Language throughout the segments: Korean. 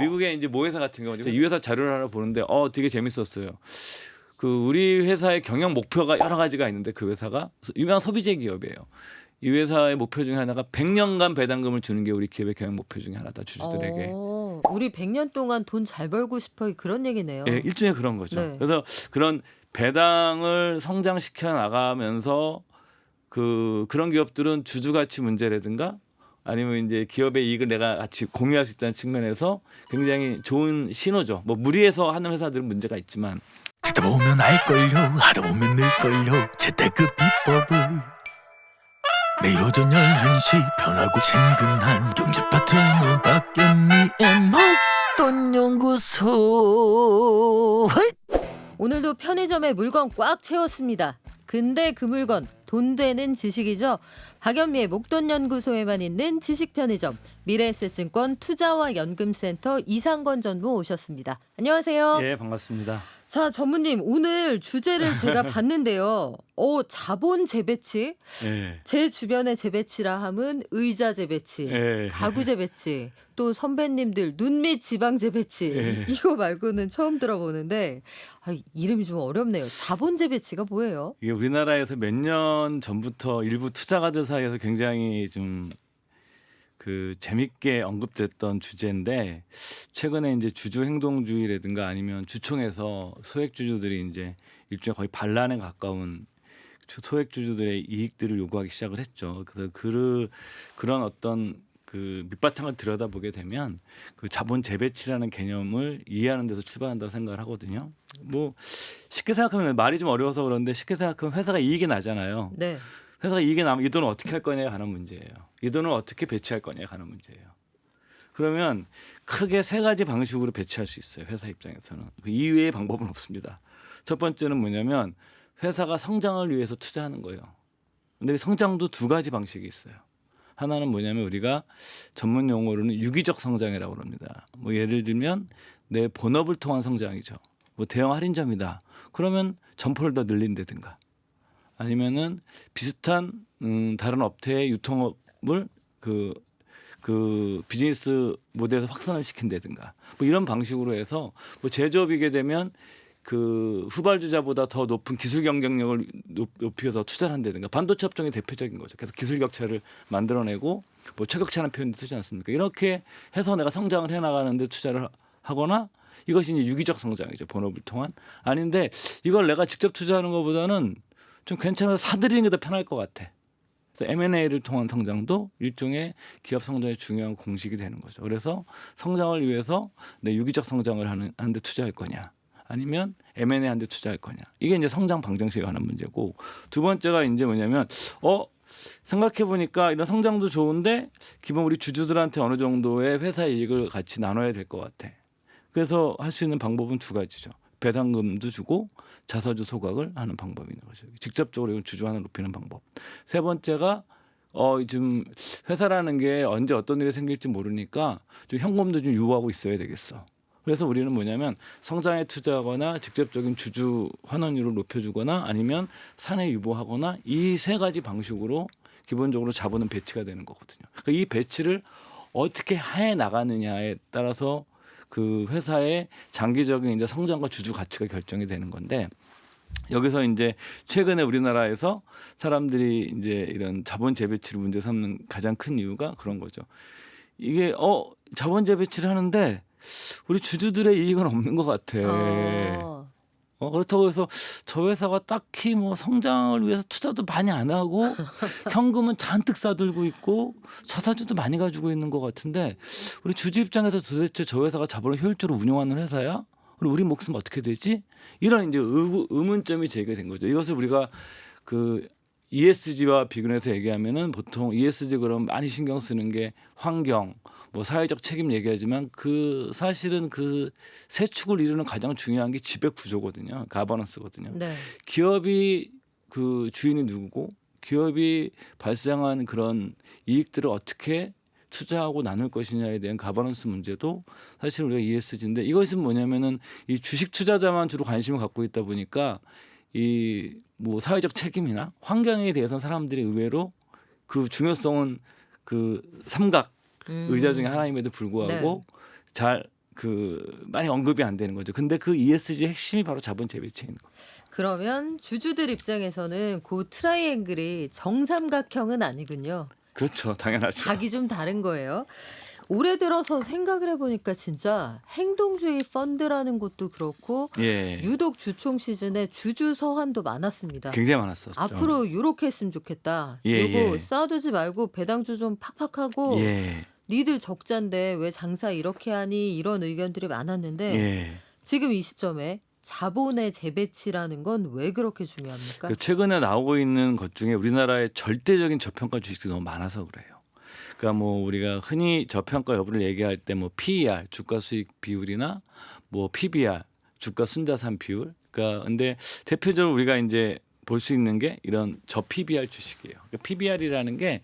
미국의 이제 모 회사 같은 경우 이 회사 자료를 하나 보는데 되게 재밌었어요. 그 우리 회사의 경영 목표가 여러 가지가 있는데 그 회사가 유명한 소비재 기업이에요. 이 회사의 목표 중에 하나가 100년간 배당금을 주는 게 우리 기업의 경영 목표 중에 하나다 주주들에게. 우리 100년 동안 돈 잘 벌고 싶어 그런 얘기네요. 예, 일종의 그런 거죠. 네. 그래서 그런 배당을 성장시켜 나가면서 그런 기업들은 주주 가치 문제라든가 아니면 이제 기업의 이익을 내가 같이 공유할 수 있다는 측면에서 굉장히 좋은 신호죠. 뭐 무리해서 하는 회사들은 문제가 있지만 듣다 보면 알걸요 하다 보면 늘걸요 재테크 비법을 매일 오전 11시 편하고 친근한 경제 파트너 박연미의 목돈 연구소. 오늘도 편의점에 물건 꽉 채웠습니다. 근데 그 물건 돈 되는 지식이죠. 박연미의 목돈연구소에만 있는 지식편의점 미래에셋증권 투자와 연금센터 이상권 전무 오셨습니다. 안녕하세요. 예, 반갑습니다. 자, 전무님 오늘 주제를 제가 봤는데요. 자본 재배치. 예. 제 주변의 재배치라 함은 의자 재배치, 예. 가구 재배치, 또 선배님들 눈밑 지방 재배치 예. 이거 말고는 처음 들어보는데 이름이 좀 어렵네요. 자본 재배치가 뭐예요? 이게 우리나라에서 몇 년 전부터 일부 투자가들 사이에서 굉장히 좀 재밌게 언급됐던 주제인데 최근에 이제 주주 행동주의라든가 아니면 주총에서 소액 주주들이 이제 일종의 거의 반란에 가까운 소액 주주들의 이익들을 요구하기 시작을 했죠. 그래서 그런 어떤 밑바탕을 들여다보게 되면 자본 재배치라는 개념을 이해하는 데서 출발한다고 생각을 하거든요. 뭐 쉽게 생각하면 말이 좀 어려워서 그런데 쉽게 생각하면 회사가 이익이 나잖아요. 네. 회사가 이익이 나면 이 돈을 어떻게 할 거냐에 관한 문제예요. 이 돈을 어떻게 배치할 거냐에 관한 문제예요. 그러면 크게 세 가지 방식으로 배치할 수 있어요. 회사 입장에서는. 그 이외의 방법은 없습니다. 첫 번째는 뭐냐면 회사가 성장을 위해서 투자하는 거예요. 근데 성장도 두 가지 방식이 있어요. 하나는 뭐냐면 우리가 전문 용어로는 유기적 성장이라고 합니다. 뭐 예를 들면 내 본업을 통한 성장이죠. 뭐 대형 할인점이다. 그러면 점포를 더 늘린다든가 아니면은 비슷한 다른 업체의 유통업을 그 비즈니스 모델에서 확산을 시킨다든가 뭐 이런 방식으로 해서 뭐 제조업이게 되면 후발주자보다 더 높은 기술 경쟁력을 높여서 투자를 한다든가 반도체 업종이 대표적인 거죠. 그래서 기술 격차를 만들어내고 뭐 최격차라는 표현도 쓰지 않습니까? 이렇게 해서 내가 성장을 해나가는데 투자를 하거나 이것이 이제 유기적 성장이죠. 본업을 통한. 아닌데 이걸 내가 직접 투자하는 것보다는 좀 괜찮아서 사들이는 게 더 편할 것 같아. 그래서 M&A를 통한 성장도 일종의 기업 성장의 중요한 공식이 되는 거죠. 그래서 성장을 위해서 내 유기적 성장을 하는데 투자할 거냐, 아니면 M&A 하는데 투자할 거냐. 이게 이제 성장 방정식에 관한 문제고, 두 번째가 이제 뭐냐면 생각해 보니까 이런 성장도 좋은데 기본 우리 주주들한테 어느 정도의 회사의 이익을 같이 나눠야 될 것 같아. 그래서 할 수 있는 방법은 두 가지죠. 배당금도 주고 자사주 소각을 하는 방법이 있는 거죠. 직접적으로 주주환을 높이는 방법. 세 번째가 지금 회사라는 게 언제 어떤 일이 생길지 모르니까 좀 현금도 좀 유보하고 있어야 되겠어. 그래서 우리는 뭐냐면 성장에 투자하거나 직접적인 주주 환원율을 높여주거나 아니면 사내 유보하거나 이 세 가지 방식으로 기본적으로 자본은 배치가 되는 거거든요. 그러니까 이 배치를 어떻게 해 나가느냐에 따라서 그 회사의 장기적인 이제 성장과 주주 가치가 결정이 되는 건데, 여기서 이제 최근에 우리나라에서 사람들이 이제 이런 자본 재배치를 문제 삼는 가장 큰 이유가 그런 거죠. 이게 자본 재배치를 하는데 우리 주주들의 이익은 없는 것 같아. 그렇다고 해서 저 회사가 딱히 뭐 성장을 위해서 투자도 많이 안 하고 현금은 잔뜩 싸들고 있고 자사주도 많이 가지고 있는 것 같은데 우리 주주 입장에서 도대체 저 회사가 자본을 효율적으로 운영하는 회사야? 그리고 우리 목숨 어떻게 되지? 이런 이제 의문점이 제기된 거죠. 이것을 우리가 ESG와 비교해서 얘기하면은 보통 ESG 그럼 많이 신경 쓰는 게 환경, 뭐 사회적 책임 얘기하지만 사실은 세 축을 이루는 가장 중요한 게 지배 구조거든요. 가버넌스거든요. 네. 기업이 주인이 누구고 기업이 발생한 그런 이익들을 어떻게 투자하고 나눌 것이냐에 대한 가버넌스 문제도 사실 우리가 ESG인데, 이것은 뭐냐면은 이 주식 투자자만 주로 관심을 갖고 있다 보니까 이 뭐 사회적 책임이나 환경에 대해서는 사람들이 의외로 그 중요성은 삼각 의자 중에 하나임에도 불구하고 네. 잘 많이 언급이 안 되는 거죠. 근데 그 ESG 핵심이 바로 자본 재배치인 거. 그러면 주주들 입장에서는 그 트라이앵글이 정삼각형은 아니군요. 그렇죠, 당연하죠. 각이 좀 다른 거예요. 올해 들어서 생각을 해보니까 진짜 행동주의 펀드라는 것도 그렇고 예, 유독 주총 시즌에 주주 서한도 많았습니다. 굉장히 많았었죠. 앞으로 이렇게 했으면 좋겠다. 예, 요거 예. 쌓아두지 말고 배당주 좀 팍팍 하고 예, 니들 적자인데 왜 장사 이렇게 하니 이런 의견들이 많았는데 예. 지금 이 시점에 자본의 재배치라는 건 왜 그렇게 중요합니까? 그 최근에 나오고 있는 것 중에 우리나라의 절대적인 저평가 주식들이 너무 많아서 그래요. 그러니까 뭐 우리가 흔히 저평가 여부를 얘기할 때 뭐 PER 주가 수익 비율이나 뭐 PBR 주가 순자산 비율. 그러니까 근데 대표적으로 우리가 이제 볼 수 있는 게 이런 저 PBR 주식이에요. 그러니까 PBR이라는 게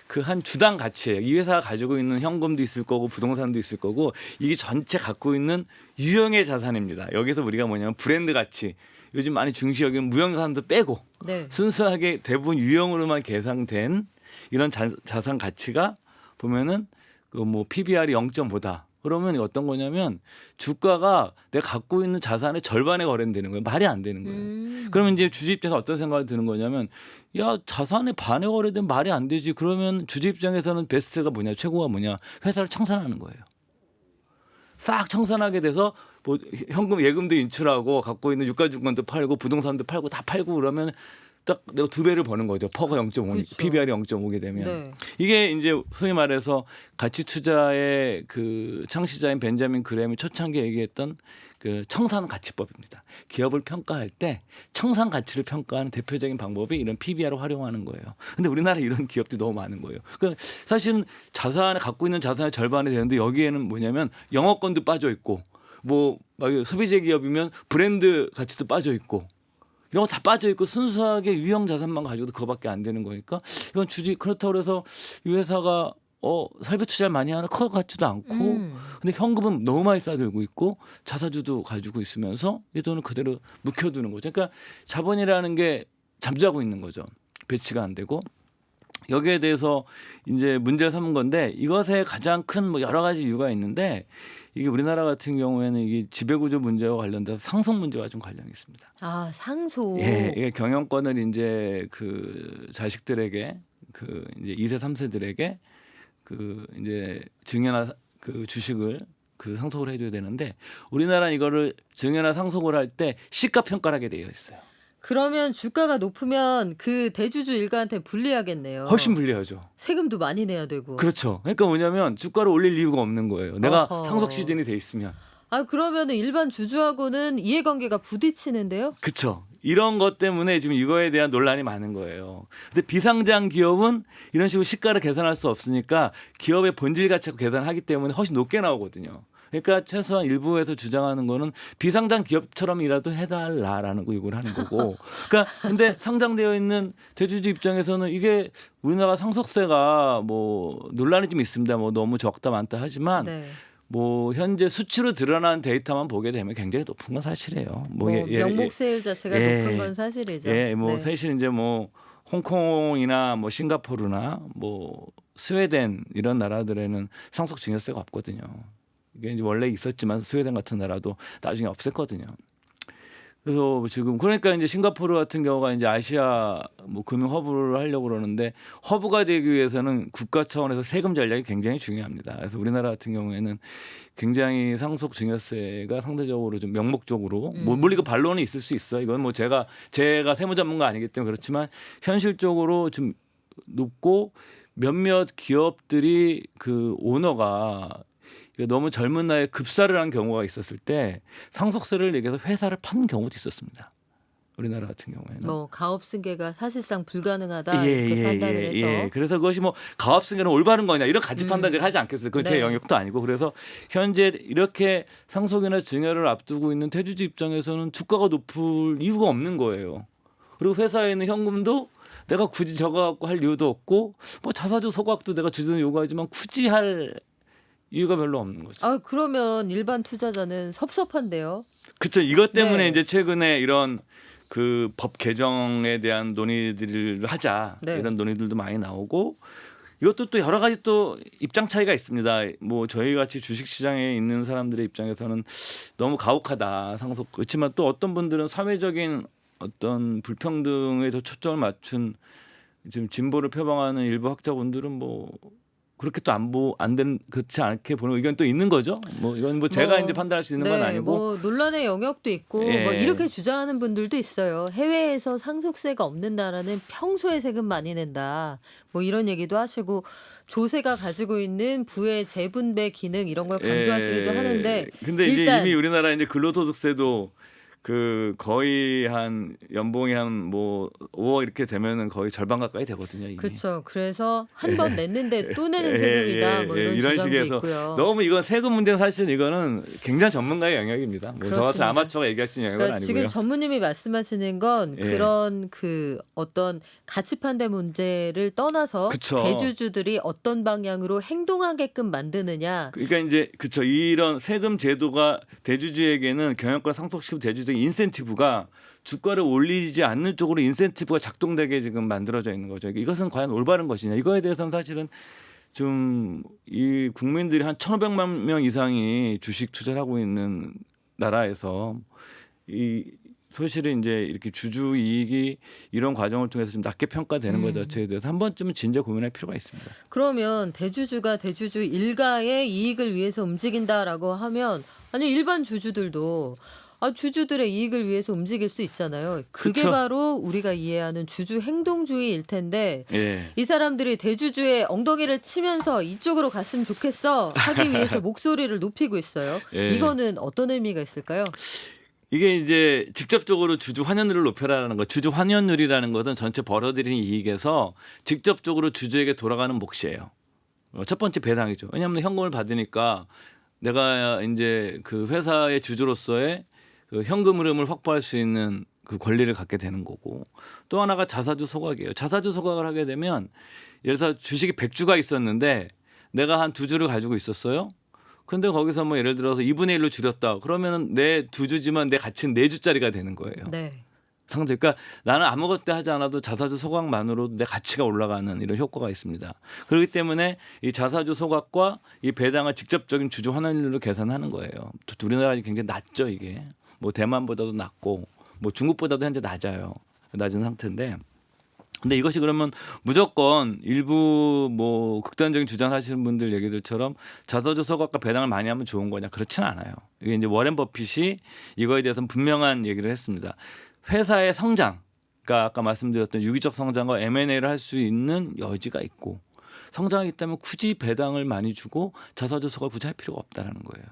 그 한 주당 가치예요. 이 회사가 가지고 있는 현금도 있을 거고 부동산도 있을 거고 이게 전체 갖고 있는 유형의 자산입니다. 여기서 우리가 뭐냐면 브랜드 가치, 요즘 많이 중시 여기는 무형자산도 빼고 네. 순수하게 대부분 유형으로만 계산된 이런 자산 가치가 보면은 그 뭐 PBR이 0.5다. 그러면 어떤 거냐면 주가가 내가 갖고 있는 자산의 절반에 거래되는 거예요. 말이 안 되는 거예요. 그러면 이제 주주 입장에서 어떤 생각이 드는 거냐면 야 자산의 반에 거래되면 말이 안 되지. 그러면 주주 입장에서는 베스트가 뭐냐, 최고가 뭐냐, 회사를 청산하는 거예요. 싹 청산하게 돼서 뭐 현금 예금도 인출하고 갖고 있는 유가증권도 팔고 부동산도 팔고 다 팔고 그러면 딱 내가 2배를 버는 거죠. 퍼가 0.5, 그렇죠. PBR이 0.5게 되면. 네. 이게 이제 소위 말해서 가치 투자의 그 창시자인 벤자민 그램이 초창기에 얘기했던 그 청산 가치법입니다. 기업을 평가할 때 청산 가치를 평가하는 대표적인 방법이 이런 PBR을 활용하는 거예요. 근데 우리나라에 이런 기업들이 너무 많은 거예요. 그러니까 사실은 자산을 갖고 있는 자산의 절반이 되는데 여기에는 뭐냐면 영업권도 빠져 있고 뭐 소비재 기업이면 브랜드 가치도 빠져 있고 이런 거 다 빠져 있고 순수하게 유형 자산만 가지고도 그거밖에 안 되는 거니까 이건 주지 그렇다고 해서 이 회사가 설비 투자를 많이 하는 것 같지도 않고 근데 현금은 너무 많이 싸들고 있고 자사주도 가지고 있으면서 이 돈을 그대로 묵혀두는 거죠. 그러니까 자본이라는 게 잠자고 있는 거죠. 배치가 안 되고 여기에 대해서 이제 문제를 삼은 건데 이것에 가장 큰 뭐 여러 가지 이유가 있는데 이게 우리나라 같은 경우에는 이게 지배구조 문제와 관련돼서 상속 문제와 좀 관련이 있습니다. 아 상속. 예, 이게 경영권을 이제 그 자식들에게 그 이제 2세 3세들에게 그 이제 증여나 그 주식을 그 상속을 해줘야 되는데 우리나라는 이거를 증여나 상속을 할 때 시가 평가를 하게 되어 있어요. 그러면 주가가 높으면 그 대주주 일가한테 불리하겠네요. 훨씬 불리하죠. 세금도 많이 내야 되고. 그렇죠. 그러니까 뭐냐면 주가를 올릴 이유가 없는 거예요. 내가 어허. 상속 시즌이 돼 있으면. 아 그러면은 일반 주주하고는 이해관계가 부딪히는데요. 그렇죠. 이런 것 때문에 지금 이거에 대한 논란이 많은 거예요. 근데 비상장 기업은 이런 식으로 시가를 계산할 수 없으니까 기업의 본질 가치로 계산하기 때문에 훨씬 높게 나오거든요. 그러니까 최소한 일부에서 주장하는 거는 비상장 기업처럼이라도 해달라라는 거 요구를 하는 거고. 그러니까 근데 상장되어 있는 대주주 입장에서는 이게 우리나라 상속세가 뭐 논란이 좀 있습니다. 뭐 너무 적다 많다 하지만 네. 뭐 현재 수치로 드러난 데이터만 보게 되면 굉장히 높은 건 사실이에요. 뭐 명목세율 자체가 예. 높은 건 사실이죠. 예, 뭐 네. 사실 이제 뭐 홍콩이나 뭐 싱가포르나 뭐 스웨덴 이런 나라들에는 상속 증여세가 없거든요. 이게 이제 원래 있었지만 스웨덴 같은 나라도 나중에 없앴거든요. 그래서 지금 그러니까 이제 싱가포르 같은 경우가 이제 아시아 뭐 금융 허브를 하려고 그러는데 허브가 되기 위해서는 국가 차원에서 세금 전략이 굉장히 중요합니다. 그래서 우리나라 같은 경우에는 굉장히 상속 증여세가 상대적으로 좀 명목적으로 뭐 물론 이거 반론이 있을 수 있어요. 이건 뭐 제가 세무 전문가 아니기 때문에 그렇지만 현실적으로 좀 높고 몇몇 기업들이 그 오너가 너무 젊은 나이에 급사를 한 경우가 있었을 때 상속세를 내게서 회사를 판 경우도 있었습니다. 우리나라 같은 경우에는. 뭐 가업 승계가 사실상 불가능하다 이렇게 판단을 해서. 예. 그래서 그것이 뭐 가업 승계는 올바른 거냐 이런 가치 판단 제가 하지 않겠어요. 그건 제 네. 영역도 아니고 그래서 현재 이렇게 상속이나 증여를 앞두고 있는 대주주 입장에서는 주가가 높을 이유가 없는 거예요. 그리고 회사에 있는 현금도 내가 굳이 저거 갖고 할 이유도 없고 뭐 자사주 소각도 내가 주주는 요구하지만 굳이 할 이유가 별로 없는 거죠. 아 그러면 일반 투자자는 섭섭한데요. 그렇죠. 이것 때문에 네. 이제 최근에 이런 그 법 개정에 대한 논의들을 하자 네. 이런 논의들도 많이 나오고 이것도 또 여러 가지 또 입장 차이가 있습니다. 뭐 저희 같이 주식 시장에 있는 사람들의 입장에서는 너무 가혹하다 상속. 그렇지만 또 어떤 분들은 사회적인 어떤 불평등에 더 초점을 맞춘 지금 진보를 표방하는 일부 학자분들은 뭐 그렇게 또 안된 그렇지 않게 보는 의견 또 있는 거죠. 뭐 이건 뭐 제가 이제 판단할 수 있는 건 아니고. 뭐 논란의 영역도 있고 예. 뭐 이렇게 주장하는 분들도 있어요. 해외에서 상속세가 없는 나라는 평소에 세금 많이 낸다. 뭐 이런 얘기도 하시고 조세가 가지고 있는 부의 재분배 기능 이런 걸 강조하시기도 하는데 근데 이제 일단 이미 우리나라 이제 근로소득세도 그 거의 한 연봉이 한 뭐 5억 이렇게 되면은 거의 절반 가까이 되거든요. 이미. 그렇죠. 그래서 한 번 냈는데 또 내는 예, 세금이다. 예, 뭐 예, 이런 이런 주장도 식에서 있고요. 너무 이건 세금 문제는 사실 이거는 굉장히 전문가의 영역입니다. 뭐 저 같은 그렇습니다. 아마추어가 얘기할 수 있는 영역은 그러니까 아니고요. 지금 전무님이 말씀하시는 건 예. 그런 그 어떤 가치 판대 문제를 떠나서 그쵸. 대주주들이 어떤 방향으로 행동하게끔 만드느냐. 그러니까 이제 그쵸 이런 세금 제도가 대주주에게는 경영권 상속시키고 대주주의 인센티브가 주가를 올리지 않는 쪽으로 인센티브가 작동되게 지금 만들어져 있는 거죠. 이것은 과연 올바른 것이냐 이거에 대해서는 사실은 좀 이 국민들이 한 1,500만 명 이상이 주식 투자를 하고 있는 나라에서 이 소실은 이제 이렇게 주주 이익이 이런 과정을 통해서 좀 낮게 평가되는 것 자체에 대해서 한 번쯤은 진지하게 고민할 필요가 있습니다. 그러면 대주주가 대주주 일가의 이익을 위해서 움직인다라고 하면 아니 일반 주주들도 주주들의 이익을 위해서 움직일 수 있잖아요. 그게 그쵸. 바로 우리가 이해하는 주주 행동주의일 텐데 예. 이 사람들이 대주주의 엉덩이를 치면서 이쪽으로 갔으면 좋겠어 하기 위해서 목소리를 높이고 있어요. 예. 이거는 어떤 의미가 있을까요? 이게 이제 직접적으로 주주 환원율을 높여라는 거. 주주 환원율이라는 것은 전체 벌어들이는 이익에서 직접적으로 주주에게 돌아가는 몫이에요. 첫 번째 배당이죠. 왜냐하면 현금을 받으니까 내가 이제 그 회사의 주주로서의 그 현금 흐름을 확보할 수 있는 그 권리를 갖게 되는 거고 또 하나가 자사주 소각이에요. 자사주 소각을 하게 되면 예를 들어서 주식이 100주가 있었는데 내가 한 2주를 가지고 있었어요. 근데 거기서 뭐 예를 들어서 2분의 1로 줄였다. 그러면은 내 2주지만 내 가치는 4주짜리가 되는 거예요. 네. 상대. 그러니까 나는 아무것도 하지 않아도 자사주 소각만으로도 내 가치가 올라가는 이런 효과가 있습니다. 그렇기 때문에 이 자사주 소각과 이 배당을 직접적인 주주 환원율로 계산하는 거예요. 우리나라가 굉장히 낮죠 이게. 뭐 대만보다도 낮고 뭐 중국보다도 현재 낮아요. 낮은 상태인데. 근데 이것이 그러면 무조건 일부 뭐 극단적인 주장하시는 분들 얘기들처럼 자사주 소각과 배당을 많이 하면 좋은 거냐? 그렇지는 않아요. 이게 이제 워렌 버핏이 이거에 대해서는 분명한 얘기를 했습니다. 회사의 성장, 그러니까 아까 말씀드렸던 유기적 성장과 M&A를 할 수 있는 여지가 있고 성장하기 때문에 굳이 배당을 많이 주고 자사주 소각을 굳이 할 필요가 없다라는 거예요.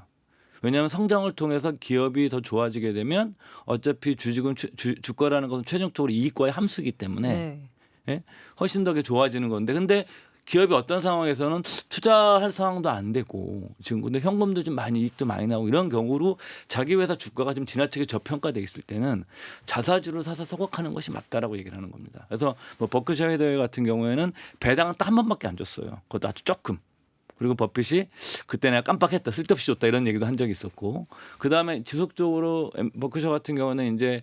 왜냐하면 성장을 통해서 기업이 더 좋아지게 되면 어차피 주식은 주가라는 것은 최종적으로 이익과의 함수이기 때문에 네. 예? 훨씬 더 좋아지는 건데 근데 기업이 어떤 상황에서는 투자할 상황도 안 되고 지금 근데 현금도 좀 많이 이익도 많이 나오고 이런 경우로 자기 회사 주가가 좀 지나치게 저평가돼 있을 때는 자사주를 사서 소각하는 것이 맞다라고 얘기를 하는 겁니다. 그래서 뭐 버크셔 해더웨이 같은 경우에는 배당은 딱 한 번밖에 안 줬어요. 그것도 아주 조금. 그리고 버핏이 그때 내가 깜빡했다 쓸데없이 줬다 이런 얘기도 한 적이 있었고 그다음에 지속적으로 버크셔 같은 경우는 이제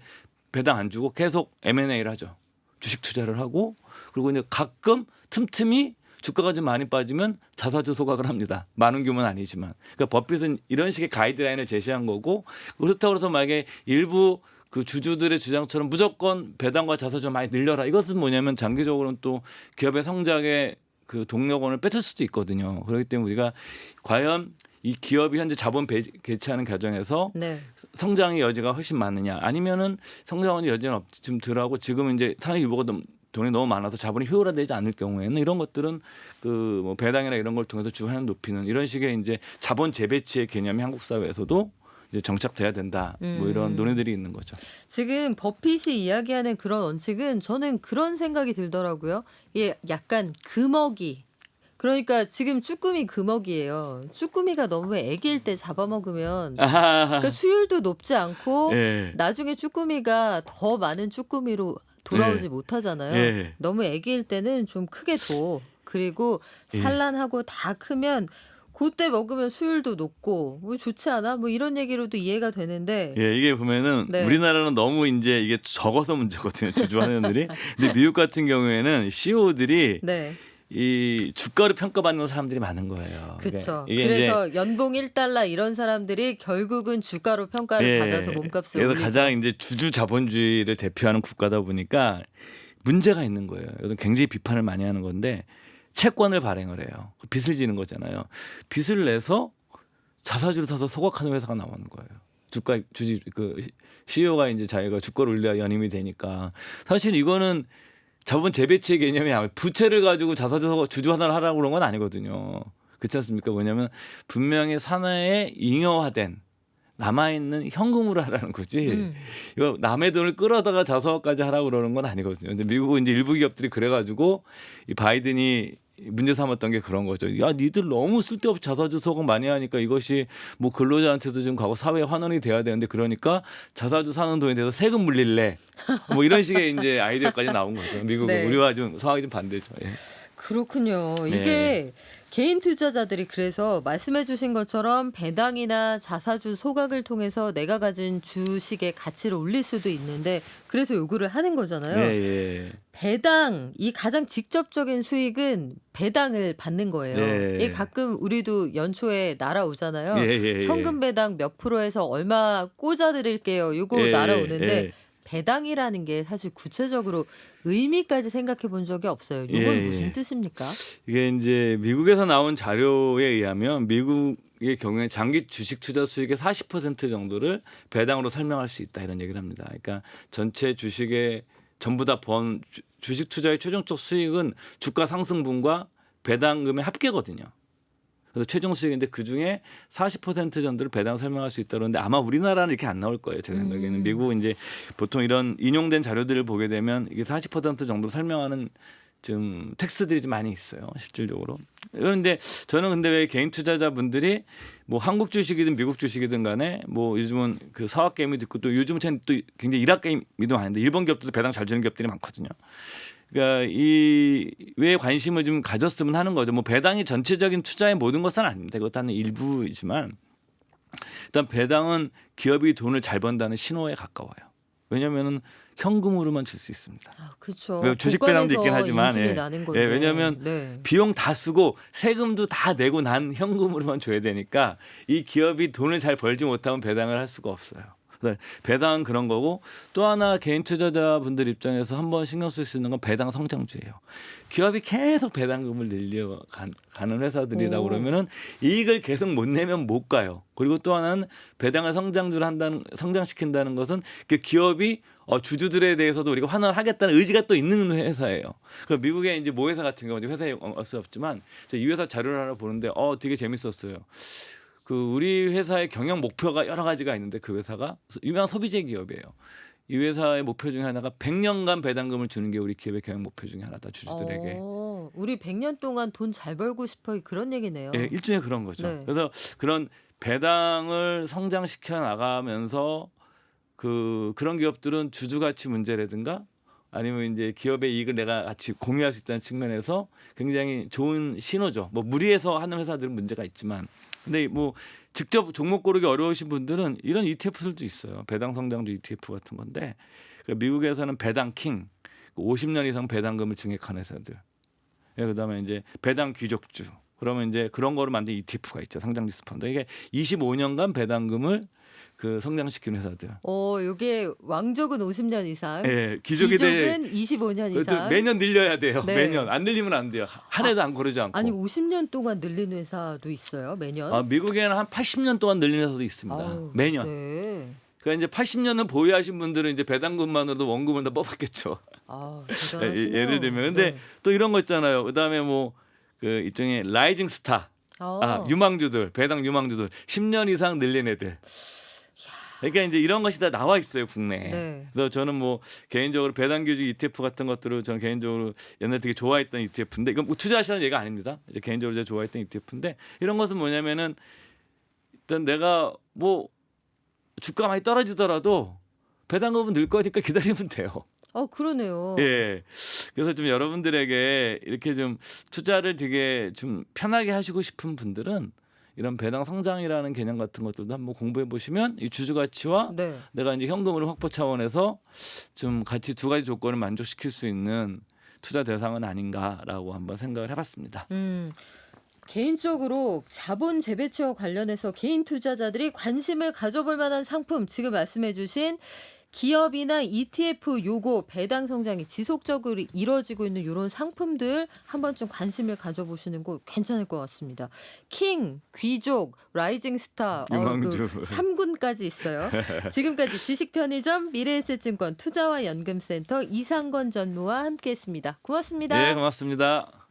배당 안 주고 계속 M&A를 하죠. 주식 투자를 하고 그리고 이제 가끔 틈틈이 주가가 좀 많이 빠지면 자사주 소각을 합니다. 많은 규모는 아니지만. 그러니까 버핏은 이런 식의 가이드라인을 제시한 거고 그렇다고 해서 만약에 일부 그 주주들의 주장처럼 무조건 배당과 자사주 많이 늘려라. 이것은 뭐냐면 장기적으로는 또 기업의 성장에 그 동력원을 뺏을 수도 있거든요. 그렇기 때문에 우리가 과연 이 기업이 현재 자본 개최하는 과정에서 네. 성장의 여지가 훨씬 많으냐 아니면은 성장의 여지는 좀 덜하고 지금 이제 산업 규모가 돈이 너무 많아서 자본이 효율화되지 않을 경우에는 이런 것들은 그 뭐 배당이나 이런 걸 통해서 주환을 높이는 이런 식의 이제 자본 재배치의 개념이 한국 사회에서도 이제 정착돼야 된다. 뭐 이런 논의들이 있는 거죠. 지금 버핏이 이야기하는 그런 원칙은 저는 그런 생각이 들더라고요. 이게 약간 금어기. 그러니까 지금 쭈꾸미 금어기예요. 쭈꾸미가 너무 애기일 때 잡아먹으면 그러니까 수율도 높지 않고 예. 나중에 쭈꾸미가 더 많은 쭈꾸미로 돌아오지 못하잖아요. 예. 너무 애기일 때는 좀 크게 둬. 그리고 예. 산란하고 다 크면 그때 먹으면 수율도 높고 뭐 좋지 않아? 뭐 이런 얘기로도 이해가 되는데 예, 이게 보면은 네. 우리나라는 너무 이제 이게 적어서 문제거든요. 주주 환원들이. 근데 미국 같은 경우에는 CEO들이 네. 이 주가로 평가받는 사람들이 많은 거예요. 그렇죠. 이게 그래서 연봉 1달러 이런 사람들이 결국은 주가로 평가를 예, 받아서 몸값을 그래서 올리죠. 가장 이제 주주 자본주의를 대표하는 국가다 보니까 문제가 있는 거예요. 이건 굉장히 비판을 많이 하는 건데 채권을 발행을 해요. 빚을 지는 거잖아요. 빚을 내서 자사주를 사서 소각하는 회사가 나오는 거예요. 주가 주지 그 CEO가 이제 자기가 주가를 올려야 연임이 되니까 사실 이거는 자본 재배치의 개념이 아니라 부채를 가지고 자사주 주주 환원을 하라고 그런 건 아니거든요. 그렇지 않습니까? 뭐냐면 분명히 사내에 잉여화된 남아있는 현금으로 하라는 거지. 이거 남의 돈을 끌어다가 자사화까지 하라고 그러는 건 아니거든요. 근데 미국은 이제 일부 기업들이 그래가지고 이 바이든이 문제 삼았던 게 그런 거죠. 야, 니들 너무 쓸데없이 자사주 소각 많이 하니까 이것이 뭐 근로자한테도 좀 가고 사회에 환원이 돼야 되는데 그러니까 자사주 사는 돈에 대해서 세금 물릴래. 뭐 이런 식의 이제 아이디어까지 나온 거죠. 미국은 네. 우리와 좀 상황이 좀 반대죠. 예. 그렇군요. 네. 이게 개인 투자자들이 그래서 말씀해 주신 것처럼 배당이나 자사주 소각을 통해서 내가 가진 주식의 가치를 올릴 수도 있는데 그래서 요구를 하는 거잖아요. 예. 배당, 이 가장 직접적인 수익은 배당을 받는 거예요. 예. 이게 가끔 우리도 연초에 날아오잖아요. 예. 현금 배당 몇 프로에서 얼마 꽂아드릴게요. 요거 날아오는데 배당이라는 게 사실 구체적으로 의미까지 생각해 본 적이 없어요. 이건 무슨 뜻입니까? 이게 이제 미국에서 나온 자료에 의하면 미국의 경우에 장기 주식 투자 수익의 40% 정도를 배당으로 설명할 수 있다 이런 얘기를 합니다. 그러니까 전체 주식의 전부 다 번 주식 투자의 최종적 수익은 주가 상승분과 배당금의 합계거든요. 그래서 최종 수익인데 그 중에 40% 정도를 배당 설명할 수 있다 그러는데 아마 우리나라는 이렇게 안 나올 거예요. 제 생각에는 미국은 이제 보통 이런 인용된 자료들을 보게 되면 이게 40% 정도 설명하는 좀 텍스들이 좀 많이 있어요. 실질적으로. 그런데 저는 근데 왜 개인 투자자분들이 뭐 한국 주식이든 미국 주식이든 간에 뭐 요즘은 그 사학 게임도 있고 또 요즘은 또 굉장히 일학 게임도 많은데 일본 기업들도 배당 잘 주는 기업들이 많거든요. 그러니까 이 왜 관심을 좀 가졌으면 하는 거죠. 뭐 배당이 전체적인 투자의 모든 것은 아닙니다. 그것도 한 일부이지만 일단 배당은 기업이 돈을 잘 번다는 신호에 가까워요. 왜냐하면은 현금으로만 줄 수 있습니다. 아, 그렇죠. 주식 배당도 있긴 하지만 인심이 나는 건데. 왜냐하면 비용 다 쓰고 세금도 다 내고 난 현금으로만 줘야 되니까 이 기업이 돈을 잘 벌지 못하면 배당을 할 수가 없어요. 배당은 그런 거고 또 하나 개인 투자자분들 입장에서 한번 신경 쓸 수 있는 건 배당 성장주예요. 기업이 계속 배당금을 늘려가는 회사들이라고 그러면은 이익을 계속 못 내면 못 가요. 그리고 또 하나는 배당을 성장시킨다는 것은 그 기업이 주주들에 대해서도 우리가 환원을 하겠다는 의지가 또 있는 회사예요. 그 미국의 이제 모 회사 같은 경우 회사에 알 수 없지만 이 회사 자료를 하나 보는데 되게 재밌었어요. 그 우리 회사의 경영 목표가 여러 가지가 있는데 그 회사가 유명한 소비재 기업이에요. 이 회사의 목표 중에 하나가 100년간 배당금을 주는 게 우리 기업의 경영 목표 중에 하나다 주주들에게. 우리 100년 동안 돈 잘 벌고 싶어 그런 얘기네요. 네, 일종의 그런 거죠. 네. 그래서 그런 배당을 성장시켜 나가면서 그런 기업들은 주주 가치 문제라든가 아니면 이제 기업의 이익을 내가 같이 공유할 수 있다는 측면에서 굉장히 좋은 신호죠. 뭐 무리해서 하는 회사들은 문제가 있지만. 근데 뭐 직접 종목 고르기 어려우신 분들은 이런 ETF들도 있어요. 배당 성장주 ETF 같은 건데 미국에서는 배당 킹, 50년 이상 배당금을 증액한 회사들. 그다음에 이제 배당 귀족주. 그러면 이제 그런 거로 만든 ETF가 있죠. 상장지수 펀드. 이게 25년간 배당금을 성장시키는 회사들. 요게 왕족은 50년 이상, 귀족은 25년 이상. 매년 늘려야 돼요. 네. 매년 안 늘리면 안 돼요. 한 해도 안 고르지 않고. 아니 50년 동안 늘리는 회사도 있어요. 매년. 미국에는 한 80년 동안 늘리는 회사도 있습니다. 매년. 네. 그러니까 이제 80년을 보유하신 분들은 이제 배당금만으로도 원금을 다 뽑았겠죠. 대단하시네요. 예를 들면, 근데 또 이런 거 있잖아요. 그다음에 뭐 일종의 라이징 스타, 유망주들, 배당 유망주들, 10년 이상 늘린 애들. 그러니까 이제 이런 것이 다 나와 있어요 국내에. 네. 그래서 저는 뭐 개인적으로 배당규직 ETF 같은 것들을 저는 개인적으로 옛날에 되게 좋아했던 ETF인데 이건 뭐 투자하시는 얘기가 아닙니다. 이제 개인적으로 제가 좋아했던 ETF인데 이런 것은 뭐냐면은 일단 내가 뭐 주가 많이 떨어지더라도 배당금은 늘 거니까 기다리면 돼요. 그러네요. 예. 그래서 좀 여러분들에게 이렇게 좀 투자를 되게 좀 편하게 하시고 싶은 분들은 이런 배당 성장이라는 개념 같은 것들도 한번 공부해 보시면 이 주주 가치와 내가 이제 현금으로 확보 차원에서 좀 같이 두 가지 조건을 만족시킬 수 있는 투자 대상은 아닌가라고 한번 생각을 해봤습니다. 개인적으로 자본 재배치와 관련해서 개인 투자자들이 관심을 가져볼 만한 상품 지금 말씀해주신 기업이나 ETF 요거 배당 성장이 지속적으로 이루어지고 있는 이런 상품들 한번 좀 관심을 가져보시는 거 괜찮을 것 같습니다. 킹, 귀족, 라이징 스타, 유망주. 3군까지 있어요. 지금까지 지식편의점 미래에셋증권 투자와 연금센터 이상건 전무와 함께했습니다. 고맙습니다. 네, 고맙습니다.